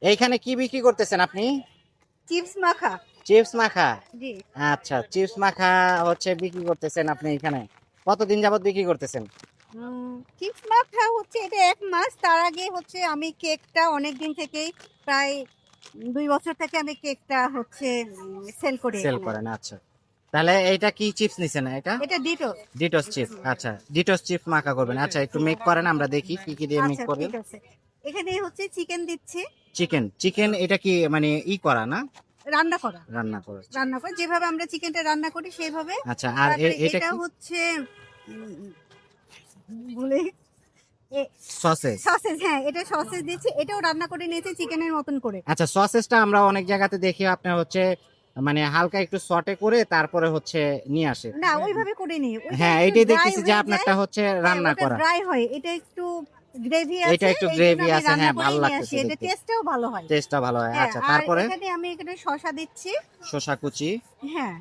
এইখানে কি বিক্রি করতেছেন আপনি? চিপস মাখা। চিপস মাখা। জি। আচ্ছা, চিপস মাখা হচ্ছে বিক্রি করতেছেন আপনি এখানে। কতদিন যাবত বিক্রি করতেছেন? চিপস মাখা হচ্ছে এটা ১ মাস। তার আগে হচ্ছে আমি কেকটা অনেকদিন থেকেই প্রায় ২ বছর থেকে আমি কেকটা হচ্ছে সেল করি সেল এখানে। করেন, আচ্ছা। তাহলে এইটা কি চিপস নিছেন এটা? এটা ডিটোস। ডিটোস চিপস, আচ্ছা। ডিটোস চিপস মাখা করবেন। আচ্ছা, একটু মেক করেন, আমরা দেখি কি কি দিয়ে মেক আচ্ছা করবেন। ঠিক আছে। এখানে হচ্ছে চিকেন দিচ্ছি, চিকেন, চিকেন এটা কি মানে করা না? রান্না করা। রান্না করে। রান্না করে যেভাবে আমরা চিকেনটা রান্না করি সেইভাবে। আচ্ছা, আর তারপরে এটা এটা কি? হচ্ছে উম ভুলে এ সসেজ। সসেজ, হ্যাঁ, এটা সসেজ দিচ্ছি। এটাও রান্না করে নিয়েছি চিকেনের মতন করে। আচ্ছা, সসেজটা আমরা অনেক জায়গাতে দেখি আপনার হচ্ছে মানে হালকা একটু সটে করে তারপরে হচ্ছে নিয়ে আসে। না ওইভাবে করিনি। ওইটা হ্যাঁ, একটু এটাই ড্রাই দেখতেছি যে হয়ে যায়। আপনারটা হচ্ছে হ্যাঁ, রান্না ওটা করা। ড্রাই হয়। এটা একটু গ্রেভি এটা আছে। একটু এইজন্য গ্রেভি আমি আছে, রান্না হ্যাঁ, করেই ভালো নিয়ে আসি। লাগতেছে এটা দেখতে। টেস্টেও ভালো হয়। টেস্টটা ভালো হয়। হ্যাঁ, আচ্ছা, আর তারপরে? আমি এখানে শসা দিচ্ছি। শসা কুচি, হ্যাঁ,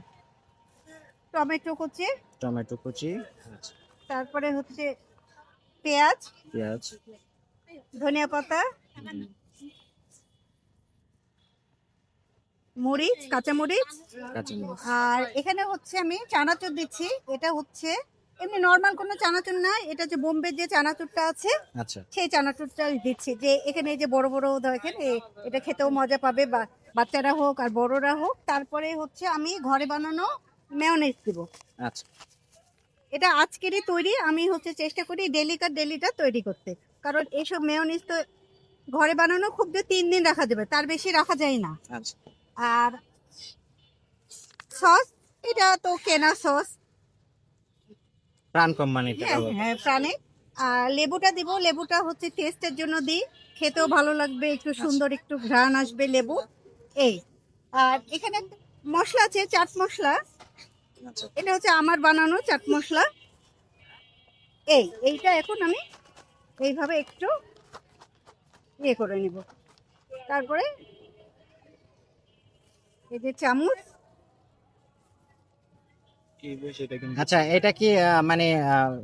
টমেটো কুচি, টমেটো কুচি, আচ্ছা, তারপরে হচ্ছে পেঁয়াজ, পেঁয়াজ, ধনিয়া পাতা, মরিচ, কাঁচা মরিচ। কাঁচামরিচ। আর এখানে হচ্ছে আমি চানাচুর দিচ্ছি। এটা হচ্ছে এমনি নরমাল কোনো চানাচুর না। এটা যে বোম্বে যে চানাচুরটা আছে আচ্ছা, সেই চানাচুরটা দিচ্ছি। যে এখানে এই যে বড় বড় দেখেন এটা খেতেও মজা পাবে বা বাচ্চারা হোক আর বড়রা হোক। তারপরে হচ্ছে আমি ঘরে বানানো মেয়োনিজ দিব। আচ্ছা, এটা আজকেরই তৈরি। আমি হচ্ছে চেষ্টা করি ডেলিকার ডেলিটা তৈরি করতে। কারণ এইসব মেয়োনিজ তো ঘরে বানানো খুব যে ৩ দিন রাখা যাবে তার বেশি রাখা যায় না। আচ্ছা। আর সস, এটা তো কেনা সস। প্রাণ কোম্পানিটা। হ্যাঁ, হ্যাঁ, প্রাণে। আর লেবুটা দিব। লেবুটা হচ্ছে টেস্টের জন্য দিই। খেতেও ভালো লাগবে, একটু আচ্ছা, সুন্দর একটু ঘ্রাণ আসবে লেবু। এই। আর এখানে একটা মসলা আছে, চাট মসলা। আচ্ছা। এটা হচ্ছে আমার বানানো চাট মসলা। এইটা এখন আমি এইভাবে একটু করে নিব। তারপরে এই যে চামচ। আচ্ছা, এটা কি মানে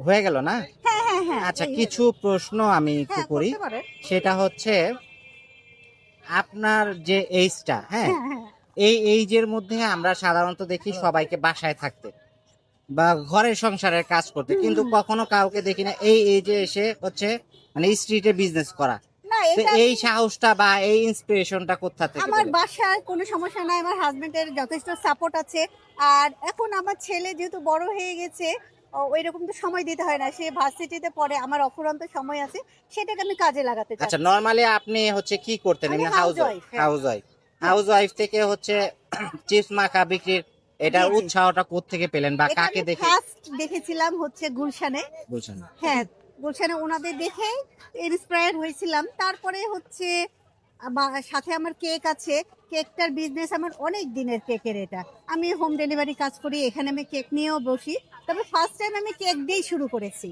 হয়ে গেল না? হ্যাঁ, হ্যাঁ, হ্যাঁ, আচ্ছা, এই হয়ে কিছু গেল। প্রশ্ন আমি একটু হ্যাঁ, করি। করতে পারেন। সেটা হচ্ছে আপনার যে এইজটা, হ্যাঁ, হ্যাঁ, হ্যাঁ। এই এইজের মধ্যে আমরা সাধারণত দেখি সবাইকে বাসায় থাকতে বা ঘরের সংসারের কাজ করতে, হুম, কিন্তু হুম। কখনো কাউকে দেখি না এই এজে এসে হচ্ছে মানে স্ট্রিটে বিজনেস করা। না তো এটা এই আমি সাহসটা বা এই ইন্সপিরেশনটা কোথা থেকে আমার পেলেন? বাসায় কোনো সমস্যা নাই। আমার হাসব্যান্ডের যথেষ্ট সাপোর্ট আছে। আর এখন আমার ছেলে যেহেতু বড় হয়ে গেছে, ওইরকম তো সময় দিতে হয় না। সে ভার্সিটিতে পড়ে। আমার অফুরন্ত সময় আছে। সেটাকে আমি কাজে লাগাতে আচ্ছা, চাচ্ছি। নরমালি আপনি হচ্ছে কি করতেন আমি এমনি? House wife. হাউসওয়াইফ। হ্যাঁ, হাউস ওয়াইফ। হ্যাঁ। হাউস ওয়াইফ থেকে হচ্ছে চিপস মাখা বিক্রির জি, এটার জি। উৎসাহটা কোত্থেকে পেলেন বা এটা কাকে আমি দেখে? ফার্স্ট দেখেছিলাম হচ্ছে গুলশানে। বুঝছেন না? হ্যাঁ, গুলশানে ওনাদের দেখে ইন্সপায়ার হয়েছিলাম। তারপরে হচ্ছে সাথে আমার কেক আছে। কেকটার বিজনেস আমার অনেক দিনের কেকের এটা। আমি হোম ডেলিভারি কাজ করি। এখানে আমি কেক নিয়েও বসি। তবে ফার্স্ট টাইম আমি কেক দিয়েই শুরু করেছি।